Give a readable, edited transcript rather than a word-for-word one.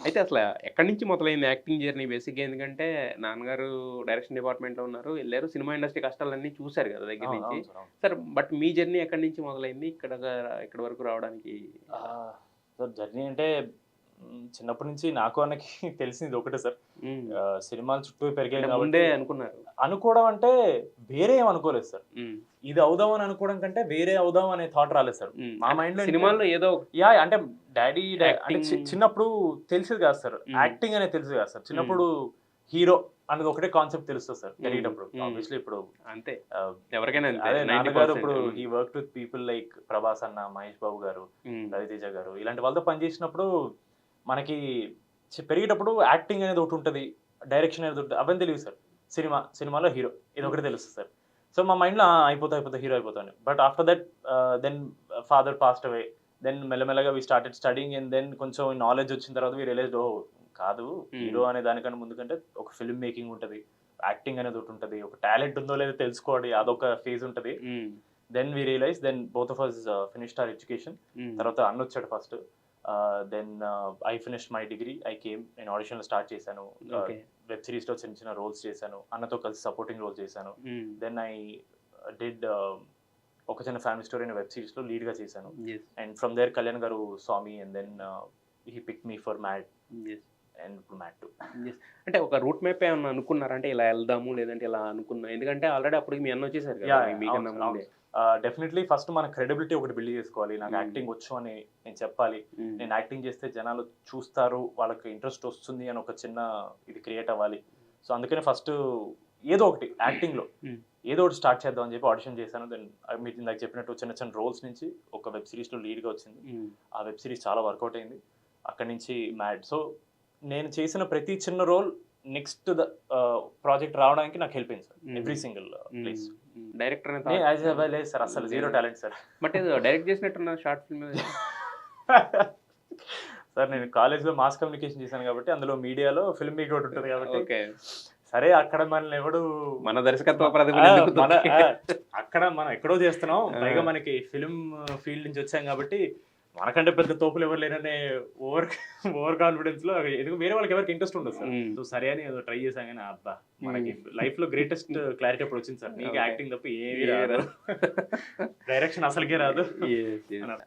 అయితే అసల ఎక్కడి నుంచి మొదలైంది యాక్టింగ్ జర్నీ? బేసిక్‌గా ఎందుకంటే నాన్నగారు డైరెక్షన్ డిపార్ట్‌మెంట్‌లో ఉన్నారు. ఎళ్లారు. సినిమా ఇండస్ట్రీ కష్టాలన్నీ చూసారు గదా! దగ్గర అవును. నుంచి. అవును సార్. అవును. సార్ బట్ మీ జర్నీ ఎక్కడి నుంచి మొదలైంది? ఇక్కడి వరకు రావడానికి ఎలా? ఆహ్, సార్ జర్నీ అంటే చిన్నప్పటి నుంచి నాకు అన్నకి తెలిసింది ఒకటే సార్. హ్మ్. సినిమాల చుట్టూ పెరిగాం అంటే ముందే కాబట్టి అనుకున్నారు. అనుకోవడం అంటే వేరే ఏమి అనుకోలేదు సార్. హ్మ్. ఇది అవుదాం అని అనుకోవడం కంటే వేరే అవుదాం అనే థాట్ రాలేదు సార్. హ్మ్. మా అంటే మైండ్‌లో సినిమాల్లో ఏదో ఒక అంటే డ్యాడీ అంటే యాక్టింగ్. చిన్నప్పుడు తెలిసేది కాదు సార్. హ్మ్. యాక్టింగ్ అనేది తెలిసేది కాదు సార్. హ్మ్. చిన్నప్పుడు హీరో అనేది ఒకటే కాన్సెప్ట్ తెలుస్తది సార్ హ్మ్. పెరిగేటప్పుడు. హ్మ్. ఆబ్వియస్లీ ఇప్పుడు అంతే. ఆహ్, ఎవరికైనా అంతే. అదే నాన్నగారు 90%. ఇప్పుడు hmm. He worked with people like Prabhas అన్న, మహేష్ బాబు గారు, హ్మ్. రవితేజ గారు ఇలాంటి వాళ్ళతో పని చేసినప్పుడు మనకి పెరిగేటప్పుడు యాక్టింగ్ అనేది ఒకటుంటది. డైరెక్షన్ అనేది ఉంటది. అవన్నీ తెలీవు సార్. సినిమాలో హీరో హ్మ్. ఇదొకటే తెలుస్తది సార్. సో, మా మైండ్‌లో అయిపోతా హీరో అయిపోతా అని. But after that then father passed away. Then మెల్లమెల్లగా we started studying and then కొంచెం నాలెడ్జ్ వచ్చిన తర్వాత వి రియలైజ్డ్ ఓహ్! కాదు హ్మ్. హీరో అనే దానికన్నా ముందు కంటే ఒక ఫిల్మ్ మేకింగ్ ఉంటది. యాక్టింగ్ అనేది ఒకటుంటది. ఒక టాలెంట్ ఉందో లేదో తెలుసుకోవాలి. అదొక ఫేజ్ ఉంటది. Hmm. Then we realize then both of us finished our education. Hmm. తర్వాత అన్నొచ్చాడు first. Then I finished my degree. నేను ఆడిషన్‌లో స్టార్ట్ చేశాను. ఓకే. వెబ్ సీరీస్‌లో చిన్న చిన్న రోల్స్ చేశాను. అన్నతో కలిసి సపోర్టింగ్ రోల్ చేశాను. హ్మ్. దెన్ ఐ డిడ్ ఒక చిన్న ఫ్యామిలీ స్టోరీ అనే వెబ్ సీరీస్‌లో లీడ్‌గా చేశాను. Yes. And from there Kalyan garu saw me and then he picked me for Mad yes. And ఇప్పుడు మ్యాడ్ 2. యెస్. అంటే ఒక రూట్ మ్యాప్ ఏమన్నా అనుకున్నారా? అంటే ఇలా ఎళ్దాము, లేదంటే ఇలా అనుకున్నా. ఎందుకంటే ఆల్రెడీ అప్పటికి మీ అన్నొచ్చేసారు కదా! యాహ్! అవును మీకన్నా సార్. అవును ముందే. సార్. డెఫినైట్‌లీ ఫస్ట్ మన క్రెడిబిలిటీ ఒకటి బిల్డ్ చేసుకోవాలి. నాకు హ్మ్. యాక్టింగ్ వచ్చు అని నేను చెప్పాలి. హ్మ్. నేను యాక్టింగ్ చేస్తే జనాలు చూస్తారు. వాళ్ళకి ఇంట్రెస్ట్ వస్తుంది అని ఒక చిన్న ఇది క్రియేట్ అవ్వాలి. సో, అందుకని ఫస్ట్ ఏదో ఒకటి యాక్టింగ్‌లో హ్మ్. ఏదో ఒకటి స్టార్ట్ చేద్దాం అని చెప్పి ఆడిషన్ చేశాను. దెన్ మీరు ఇందాక చెప్పినట్టు చిన్న చిన్న రోల్స్ నుంచి ఒక వెబ్ సీరీస్‌లో లీడ్‌గా వచ్చింది. హ్మ్. ఆ వెబ్ సీరీస్ చాలా వర్కౌట్ అయింది. అక్కడి నుంచి మ్యాడ్. సో, నేను చేసిన ప్రతి చిన్న రోల్ నెక్స్ట్ ప్రాజెక్ట్ రావడానికి నాకు హెల్ప్ అయింది సార్. హ్మ్. ఎవ్రీ సింగిల్ హ్మ్. ప్లేస్. హ్మ్. డైరెక్టర్ అనే నేను థాట్ యాస్ ఎ లేదు సార్. అస్సలు జీరో లేదా? Talent sir. బట్ ఏదో డైరెక్ట్ చేసినట్టున్నారు షార్ట్ ఫిల్మ్ ఏదో? సార్ నేను కాలేజ్‌లో మాస్ కమ్యూనికేషన్ చేశాను కాబట్టి, అందులో మీడియాలో ఫిల్మ్ మేకింగ్ ఒకటుంటది కాబట్టి, ఓకే. సరే అక్కడ మనల్ని ఎవడు మన మ దర్శకత్వ ఆ! ప్రతిభనెందుకు మన తొక్కి. అక్కడ మనం ఎక్కడో చేస్తున్నాం. పైగా ఆ! మనకి ఫిల్మ్ ఫీల్డ్ నుంచి వచ్చాం కాబట్టి, మనకంటే పెద్ద తోపులు ఎవరు లేరనే ఓవర్ ఓవర్ కాన్ఫిడెన్స్‌లో ఎందుకు వేరే వాళ్ళకి ఎవరికీ ఇంట్రెస్ట్ ఉండదు సార్. హ్మ్. సో, సరే అని ఏదో ట్రై చేశాం గానీ, అబ్బా! హ్మ్. మనకి లైఫ్‌లో గ్రేటెస్ట్ క్లారిటీ అప్పుడొచ్చింది సార్. నీకు ఓకే. యాక్టింగ్ తప్ప ఏమీ ఏమి రాదు. రాదు. డైరెక్షన్ అసలకే రాదు యెస్. యెస్. అని